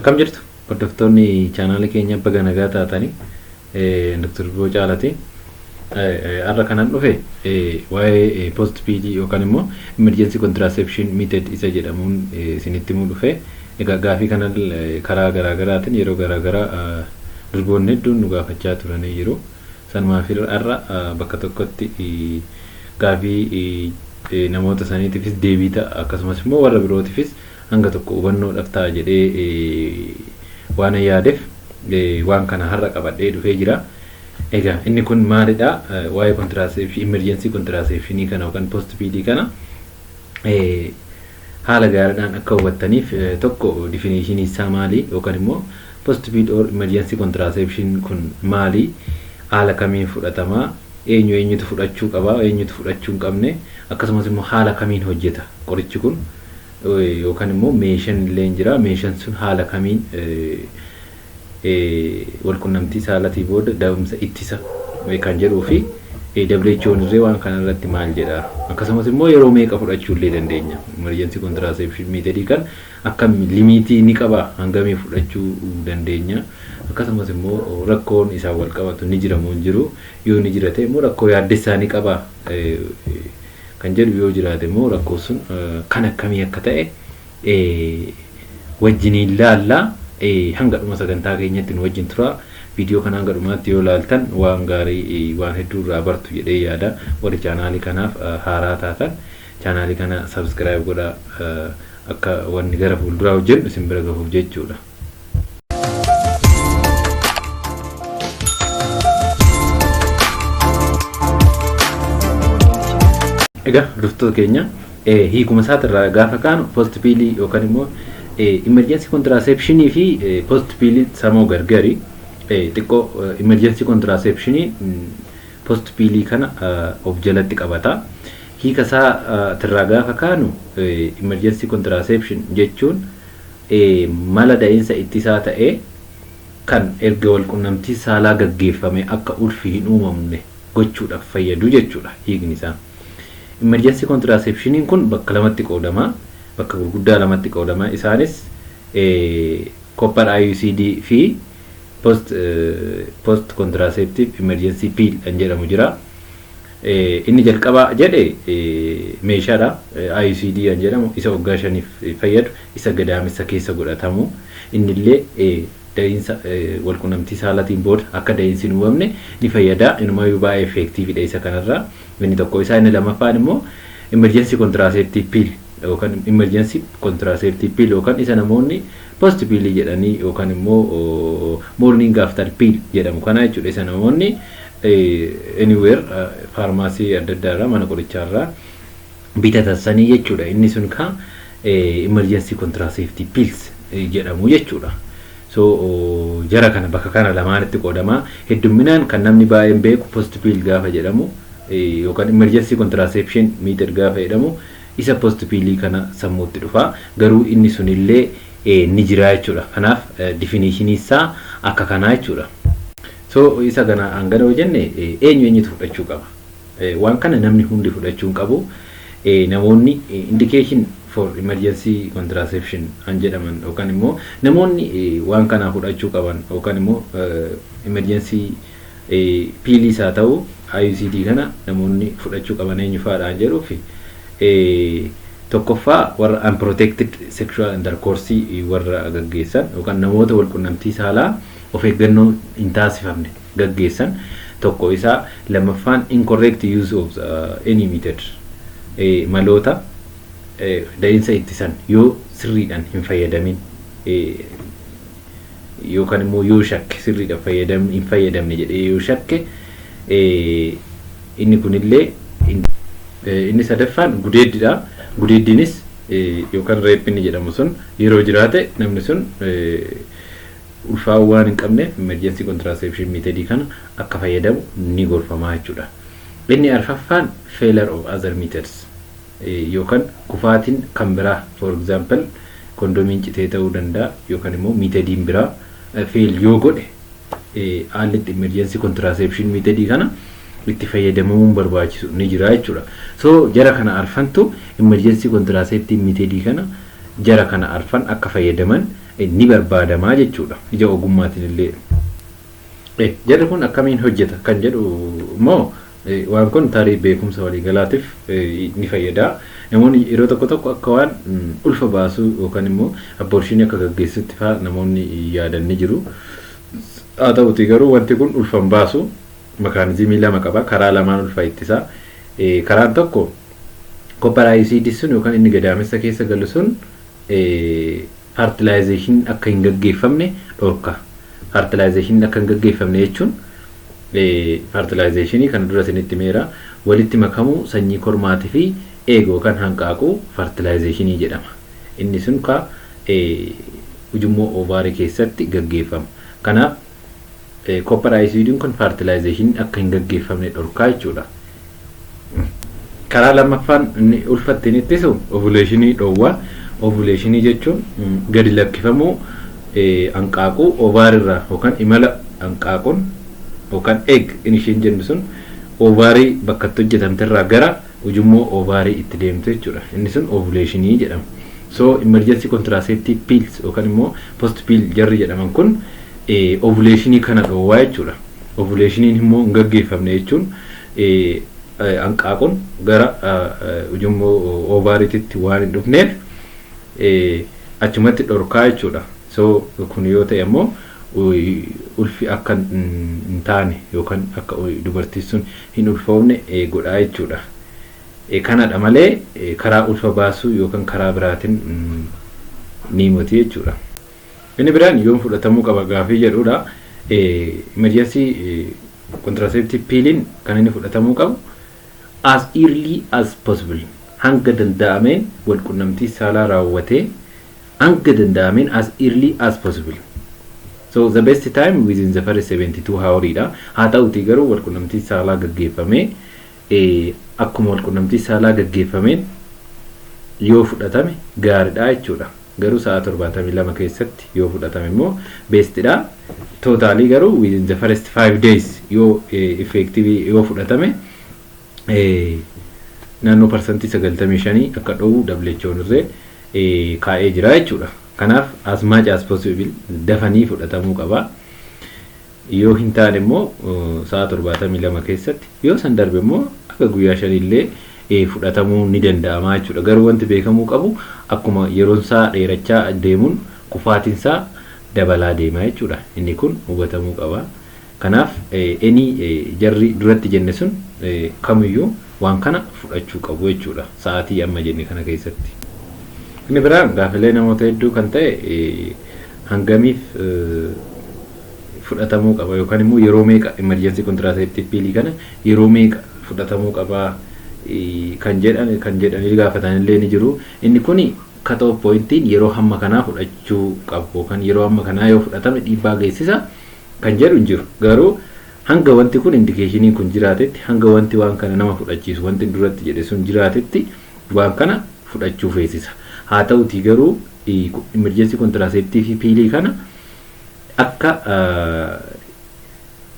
Akkam jirtu hordoftoonni chaanaala keenya baga nagaa taatanii Dr. Bocaalati har'a kanan dhufe waa'ee post PD yookaan immoo emergency contraception method isa jedhamuun isinitti himuu dhufe. Egaa gaafii kana karaa garaagaraatiin yeroo garaagaraa durboonni hedduun nu gaafachaa turanii jiru. Sanumaaf har'a bakka tokkotti gaafii namoota saniitiifis deebii ta'a akkasumas immoo warra birootiifis hanga tokko hubannoodhaaf ta'a jedhee waan yaadeef waan kana har'a qabadhee dhufee jira. Egaa inni kun maalidha? Waa'ee contraception emergency contraception kana yookaan post PD kana haala gaariidhaan akka hubattaniif tokko definition isaa maali yookaan immoo post PD or emergency contraception kun maali? Haala kamiin fudhatama? Eenyutu fudhachuu qaba? Eenyutu fudhachuu hin qabne? Akkasumas immoo haala kamiin hojjeta qorichi kun? Yookaan immoo meeshaan illee jira. Meeshaan sun haala kamiin walqunnamtii saalatii booda da'umsa ittisa kan jedhuu fi WHO'n irree waan kana irratti maal jedha. Akkasumas immoo yeroo meeqa fudhachuu illee dandeenya? Emergency contraception method kan akkam limitii ni qaba? Hangamii fudhachuu dandeenya? Akkasumas immoo rakkoon isaa wal qabatu ni jira moo hin jiru? Yoo ni jira ta'e immoo rakkoo yaaddessaa ni qaba kan jedhu yoo jiraate immoo rakkoo sun kan akkamii akka ta'e wajjiniin ilaallaa. Hanga dhuma sagantaa keenyatti nu wajjin tura. Viidiyoo kana hanga dhumaatti yoo ilaaltan waan gaarii waan hedduu irraa bartu jedhee yaada. Warri chaanaalii kanaaf haaraa taatan chaanaalii kana subscribe godhaa akka wanni gara fuulduraa hojjennu isin bira gahuuf jechuudha. Egaa hordoftoota keenya hiikuma isaatirraa gaafa kaanu post PD yookaan immoo emergency contraception fi post PD samoo gargari xiqqoo emergency contraception post PD kana of jalatti qabata. Hiika isaa tirraa gaafa kaanu emergency contraception jechuun mala da'iinsa ittisaa ta'ee kan erga walqunnamtii saalaa gaggeeffame akka ulfi hin uumamne gochuudhaaf fayyadu jechuudha hiikni isaa. Emergency contraception kun bakka lamatti qoodama. Bakka gurguddaa lamatti qoodama. Isaanis copper IUCD fi post contraceptive emergency pill kan jedhamu jira. Inni jalqaba jedhe meeshaadha. IUCD kan jedhamu isa waggaa 5 fayyadu isa gadaamessa keessa godhatamu. Inni illee da'iinsa walqunnamtii saalatiin booda akka da'iinsi hin uumamne ni fayyada. Inumayyuu baay'ee effective isa kanarraa. Inni tokko isaa inni lamaffaan immoo emergency contraceptive pill yookaan emergency contraceptive pill yookaan isa namoonni post pill jedhanii yookaan immoo morning after pill jedhamu kana jechuudha. Isa namoonni anywhere pharmacy adda addaarraa mana qorichaarraa bitatanii jechuudha. Inni sun kan emergency contraceptive pills jedhamu jechuudha. So jara kana bakka kana lamaanitti qoodama. Hedduminaan kan namni baay'een beeku post pill gaafa jedhamu yookaan emergency contraception method gaafa jedhamu isa post PD kana sammuutti dhufa. Garuu inni sunillee ni jira jechuudha. Kanaaf definition isaa akka kanaa jechuudha. So isa kana hangana hojjenne eenyutu fudhachuu qaba? Waan kana namni hundi fudhachuu qabu. Namoonni indication for emergency contraception an jedhaman yookaan immoo namoonni waan kana fudhachuu qaban yookaan immoo emergency pills haa ta'u IUCD kana namoonni fudhachuu qaban eenyu fa'aadhaan jedhuufi tokkoffaa warra unprotected sexual intercourse warra gaggeessan yookaan namoota walqunnamtii saalaa of eeggannoo hin taasifamne gaggeessan tokko isaa. Lammaffaan incorrect use of any method maloota da'iinsa ittisan yoo sirriidhaan hin fayyadamin yookaan immoo yoo shakke sirriidhaan hin fayyadamne jedhee yoo shakke inni kunillee inni sadaffaan gudeeddidha. Gudeeddinis yookaan reeppinni jedhamu sun yeroo jiraate namni sun ulfaa waan hin qabneef emergency contraception method kana akka fayyadamu ni gorfamaa jechuudha. Inni arfaffaan failure of other methods yookaan kufaatiin kan biraa for example kondomiin citee ta'uu danda'a yookaan immoo methodiin biraa fail yoo godhe haalli emergency contraception method kana itti fayyadamuun barbaachisu ni jira jechuudha. So jara kana arfantu emergency contraceptive method kana jara kana arfan akka fayyadaman ni barbaadamaa jechuudha ija ogummaatiin illee. Jarri kun akkamiin hojjeta kan jedhu immoo waan kun tarii beekumsa waliigalaatiif ni fayyada. Namoonni yeroo tokko akka waan ulfa baasuu yookaan immoo abortion akka gaggeessutti fa'aa namoonni yaadan ni jiru. Haa ta'uutii garuu wanti kun ulfan baasu makaanizimii lama qaba, karaa lamaan ulfa ittisaa. Karaan tokko copper ICD sun yookaan inni gadaamessa keessa galu sun fertilization akka hin gaggeeffamne dhorka. Fertilization akka hin gaggeeffamne jechuun fertilization kan dura isinitti meera walitti makamuu sanyii kormaatii fi eegoo kan hanqaaquu fertilization jedhama. Inni sun ka ujummoo ovaarii keessatti gaggeeffama. Kanaaf copper ICD kun fertilization akka hin gaggeeffamne dhorkaa jechuudha. Karaa lammaffaan inni ulfattiin ittisu ovulation dhoowwa. Ovulation jechuun gadi lakkifamuu hanqaaquu ovaarirraa yookaan imala hanqaaquun yookaan egg inni isheen jennu sun ovaarii bakka itti hojjetamterraa gara ujummoo ovaarii itti deemtu jechuudha. Inni sun ovulation jedhama. So emergency contraceptive pills yookaan immoo post pill jarri jedhaman kun ovulation kana dhoowwaa jechuudha. Ovulation immoo hin gaggeeffamne jechuun hanqaaquun gara ujummoo ovaariitti waan hin dhufneef achumatti dhorkaa jechuudha. So kun yoo ta'e immoo ulfi akka hin taane yookaan akka dubartiin sun hin ulfoofne godhaa jechuudha. Kanadha malee karaa ulfa baasuu yookaan karaa biraatiin ni moti jechuudha. Inni biraan yoom fudhatamuu qaba gaafii jedhudha. Emergency contraceptive pill kan inni fudhatamuu qabu as early as possible. Hanga danda'ameen wal qunnamtii saalaa raawwatee hanga danda'ameen as early as possible. So the best time within the first 72 hours dha. Haa ta'uutii garuu wal qunnamtii saalaa gaggeeffamee akkuma wal qunnamtii saalaa gaggeeffameen yoo fudhatame gaariidha jechuudha. Garuu sa'a 72 keessatti yoo fudhatame immoo best dha. Totally garuu within the first 5 days yoo effective yoo fudhatame naannoo parsantii 95 akka dhowwu WHO'n irree kaa'ee jira jechuudha. Kanaaf as much as possible dafanii fudhatamuu qaba. Yoo hin taane immoo sa'a 72 keessatti yoo san darbe immoo akka guyyaa 5 illee fudhatamuu ni danda'ama jechuudha. Garuu wanti beekamuu qabu akkuma yeroon isaa dheerachaa deemuun kufaatiin isaa dabalaa deema jechuudha. Inni kun hubatamuu qaba. Kanaaf jarri duratti jenne sun kamiyyuu waan kana fudhachuu qabu jechuudha. Sa'aatii amma jenne kana keessatti. Inni biraan gaafilee namoota hedduu kan ta'e hangamiif fudhatamuu qaba yookaan immoo yeroo meeqa emergency contraceptive pill kana yeroo meeqa fudhatamuu qaba kan jedhanii gaafatan illee ni jiru. Inni kuni cut off pointiin yeroo hamma kanaa fudhachuu qabu yookaan yeroo hamma kanaa yoo fudhatame dhiibbaa geessisa kan jedhu hin jiru. Garuu hanga wanti kun indicationii kun jiraatetti hanga wanti waan kana nama fudhachiisu wanti duratti jedhe sun jiraatetti waan kana fudhachuu feesisa. Haa ta'uutii garuu emergency contraceptive pill kana akka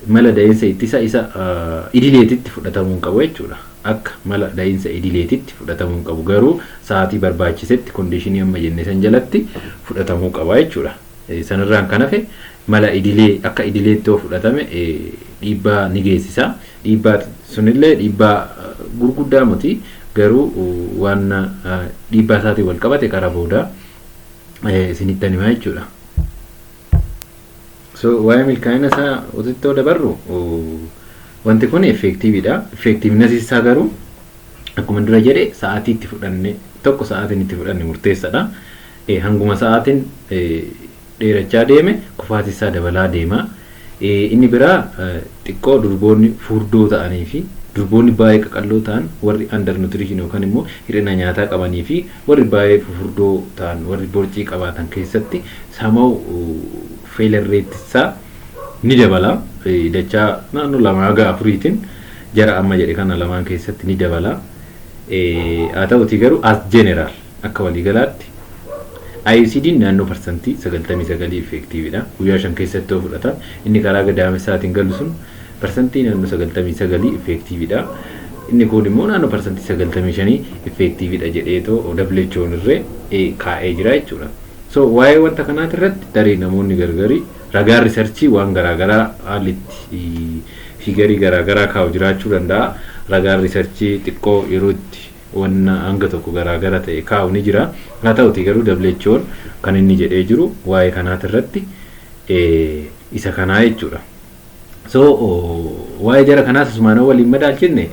mala da'iinsa ittisa isa idileetitti fudhatamuu qabu jechuudha. Akka mala da'iinsa idileetitti fudhatamuu qabu garuu sa'aatii barbaachisetti conditionii amma jenne san jalatti fudhatamuu qaba jechuudha. Sanirraan kan hafe mala idilee akka idileetti yoo fudhatame dhiibbaa ni geessisa. Dhiibbaa sunillee dhiibbaa gurguddaa miti garuu waan dhiibbaa isaatiin wal qabate karaa booda isinitti himaa jechuudha. So waa'ee milkaa'ina isaa otittoo dabarru wanti kun effektiividha. Effektiivness isaa garuu akkuma dura jedhe sa'aatii itti fudhanne tokko sa'aatiin itti fudhanne murteessaadha. Hanguma sa'aatiin dheerachaa deeme kufaatii isaa dabalaa deema. Inni biraa xiqqoo durboonni furdoo ta'anii fi durboonni baay'ee qaqalloo ta'an warri under nutrition yookaan immoo hir'ina nyaataa qabanii fi warri baay'ee furdoo ta'an warri borcii qabaatan keessatti samau failure rate isaa ni dabala. Dachaa naannoo 2-4tiin jara amma jedhe kana lamaan keessatti ni dabala. Haa ta'uutii garuu as general akka waliigalaatti ICD naannoo parsantii 99 effektiividha. Guyyaa 5 keessatti yoo fudhatan inni karaa gadaamessaatiin galu sun parsantii naannoo 99 effektiividha. Inni kun immoo naannoo parsantii 95 effektiividha jedheetoo WHO'n irree kaa'ee jira jechuudha. So waa'ee wanta kanaati irratti tarii namoonni gargari ragaa riisarchii waan garaagaraa haallitti figarii garaagaraa kaa'u jiraachuu danda'a. Ragaa riisarchii xiqqoo yeroo itti wanna hanga tokko garaagara ta'e kaa'u ni jira. Haa ta'uti garuu WHO'n kan inni jedhee jiru waa'ee kanaati irratti isa kanaa jechuudha. So waa'ee jara kanaas asumaan waliin madaalchine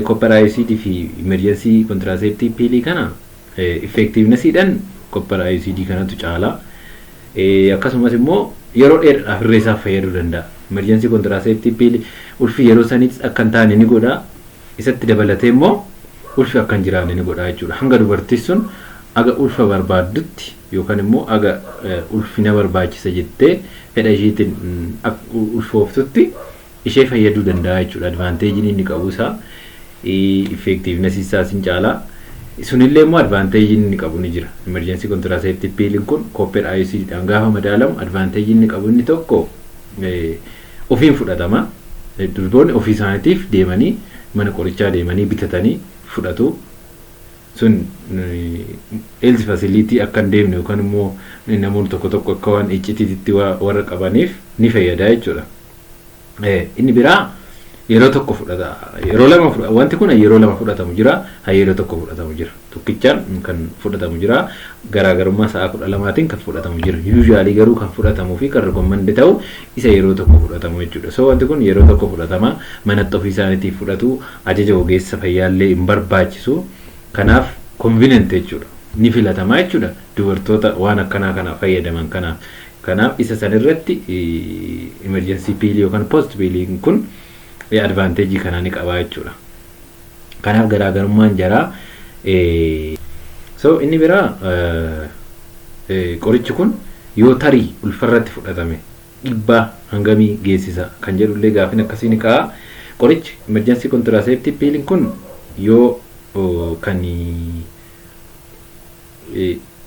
copper IUCD fi emergency contraceptive pill kana effectivenessdhaan copper IUCD kanatu caala. Akkasumas immoo yeroo dheeraadhaaf irra isaa fayyaduu danda'a. Emergency contraceptive pill ulfi yeroo sanitti akka hin taane ni godha. Isatti dabalatee immoo ulfi akka hin jiraanne ni godha jechuudha. Hanga dubartiin sun aga ulfa barbaaddutti yookaan immoo aga ulfina barbaachisa jettee fedha isheetiin ulfooftutti ishee fayyaduu danda'a jechuudha. Advantagein inni qabu isaa effectiveness isaa sin caala. Sunillee immoo advantagein inni qabu ni jira. Emergency contraceptive pill kun copper IUCD dhaan gaafa madaalamu advantagein inni qabu inni tokko ofiin fudhatama. Durboonni ofii isaaniitiif deemanii mana qorichaa deemanii bitatanii fudhatu. Sun health facility akka hin deemne yookaan immoo namoonni tokko akka waan iccitiitti warra qabaniif ni fayyada jechuudha. Inni biraa yeroo tokko fudhata. Yeroo lama fudhata. Wanti kun yeroo lama fudhatamu jira, yeroo tokko fudhatamu jira. Tokkichaan kan fudhatamu jira, garaagarummaa sa'a 12tiin kan fudhatamu jira. Usually garuu kan fudhatamuu fi kan recommend ta'u isa yeroo tokko fudhatamu jechuudha. So wanti kun yeroo tokko fudhatama. Manatti ofii isaaniitiif fudhatu, ajaja ogeessa fayyaallee hin barbaachisu. Kanaaf convenient jechuudha. Ni filatama jechuudha. Dubartoota waan akkanaa kana fayyadaman kanaaf isa san irratti emergency pill yookaan post pill kun advantage kana ni qaba jechuudha. Kanaaf garaagarummaan jira. So inni biraa qorichi kun yoo tarii ulfarratti fudhatame dhiibbaa hangamii geessisa kan jedhullee gaafin akkasiin ka'a. Qorichi emergency contraceptive pill kun yoo kan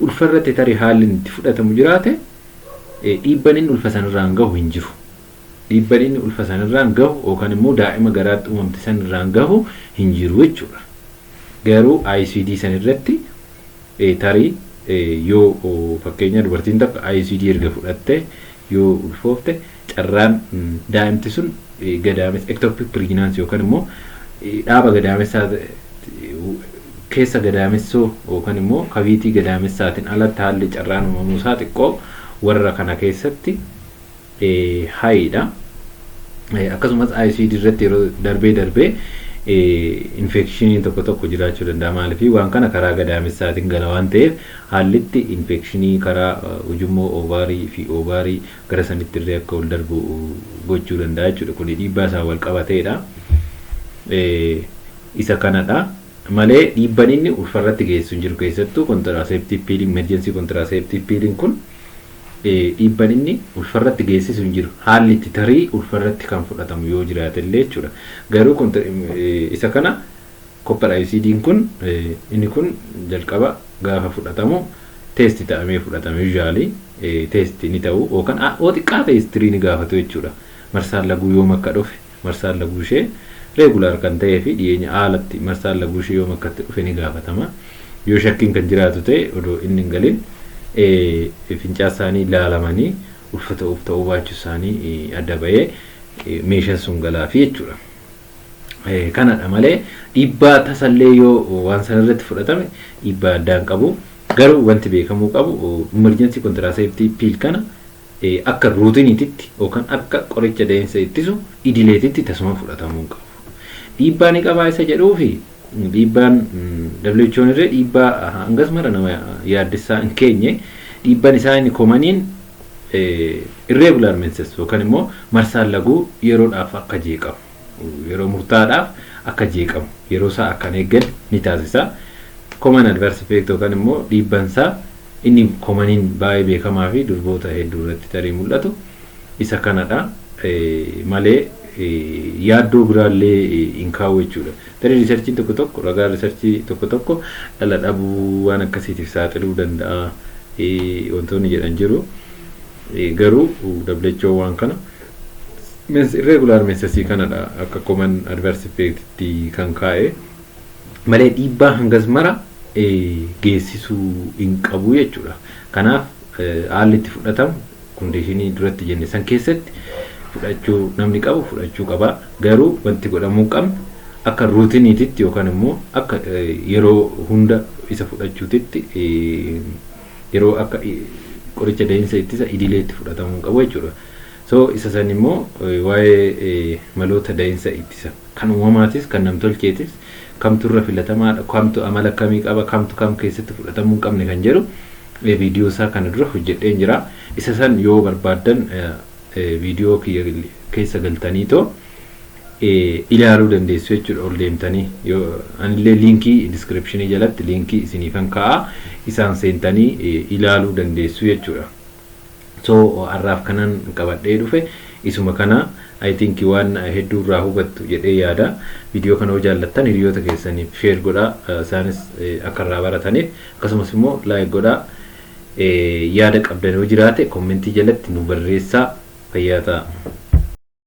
ulfarratti tarii haalli itti fudhatamu jiraate dhiibbaan inni ulfa sanirraan gahu hin jiru. Dhiibbaan inni ulfa sanirraan gahu yookaan immoo daa'ima garaatti uumamte sanirraan gahu hin jiru jechuudha. Garuu IUCD sanirratti tarii yoo fakkeenya dubartiin takka IUCD erga fudhatte yoo ulfoofte carraan daa'imti sun gadaamessa ectopic pregnancy yookaan immoo dhaaba gadaamessaa keessa gadaamessoo yookaan immoo kaviitii gadaamessaatiin alatti haalli carraan uumamuu isaa xiqqoo warra kana keessatti haayidha. Akkasumas IUCD irratti yeroo darbee infekshinii tokko jiraachuu danda'a. Maaliif waan kana karaa gadaamessaatiin gala waan ta'eef haallitti infekshinii karaa ujummoo ovaarii fi ovaarii gara sanitti illee akka ol darbu gochuu danda'a jechuudha. Kun dhiibbaa isaa wal qabateedha. Isa kanadha. Malee dhiibbaan inni ulfarratti geessu hin jiru. Keessattuu contraceptive pill emergency contraceptive pill kun dhiibbaan inni ulfarratti geessisu hin jiru. Haalli itti tarii ulfarratti kan fudhatamu yoo jiraate illee jechuudha. Garuu isa kana copper IUCD kun inni kun jalqaba gaafa fudhatamu testi ta'amee fudhatame usually testi ni ta'u yookaan xiqqaa ta'e history ni gaafatu jechuudha. Marsaan laguu yoom akka dhufe marsaan laguu ishee regular kan ta'ee fi dhiyeenya haalatti marsaan laguu ishee yoom akka dhufe ni gaafatama. Yoo shakkiin kan jiraatu ta'e odoo inni hin galin fincaa isaanii ilaalamanii ulfata ta'uu baachuu isaanii adda bahee meeshaan sun galaafi jechuudha. Kanadha malee dhiibbaa tasallee yoo waan sanarratti fudhatame dhiibbaa addaan qabu. Garuu wanti beekamuu qabu emergency contraceptive pill kana akka ruutiniititti yookaan akka qoricha deemsa ittisu idileetitti tasuma fudhatamuu qabu. Dhiibbaa ni qabaa isa jedhuufi dhiibbaan WHO'n irra dhiibbaa hangas mara nama yaaddessaa hin keenye dhiibbaan isaa inni komaniin irregular menses yookaan immoo marsaan laguu yeroodhaaf akka jeeqamu yeroo murtaadhaaf akka jeeqamu yeroo isaa akkan eeggan ni taasisa. Common adverse effect yookaan immoo dhiibbaan isaa inni komaniin baay'ee beekamaa fi durboota hedduu irratti tarii mul'atu isa kanadha. Malee yaaddoo biraallee hin kaa'u jechuudha. Tarii riisarchiin tokko ragaa riisarchii tokko dhala dhabuu waan akkasiitiif saaxiluu danda'a wantoonni jedhan jiru. Garuu WHO waan kana irregular mensasii kanadha akka common adverse effect kan kaa'e malee dhiibbaa hangas mara geessisuu hin qabu jechuudha. Kanaaf haalli itti fudhatamu kondiishinii duratti jenne san keessatti fudhachuu namni qabu fudhachuu qaba. Garuu wanti godhamuu qabnu akka ruutiniititti yookaan immoo akka yeroo hunda isa fudhachuutitti yeroo akka qoricha da'iinsa ittisa idileetti fudhatamuu qabu jechuudha. So isa san immoo waa'ee maloota da'iinsa ittisa kan uumamaatis kan namtolcheetis kamtu irra filatamaadha, kamtu amala akkamii qaba, kamtu kam keessatti fudhatamuu qabne kan jedhu viidiyoo isaa kana dura hojjedheen jira. Isa san yoo barbaadan viidiyoo keessa galtanii too ilaaluu dandeessu jechuudha. Ol deemtanii yoo anillee liinkii descriptionii jalatti liinkii isiniifan kaa'aa isaan seentanii ilaaluu dandeessu jechuudha. So arraaf kanan qabadhee dhufe isuma kana I think waan hedduu irraa hubattu jedhee yaada. Viidiyoo kana yoo jaallattan hiriyoota keessaniif share godhaa, isaanis akka irraa barataniif, akkasumas immoo like godhaa. Yaada qabdan yoo jiraate kommentii jalatti nu barreessaa. Fayyaa ta'aa.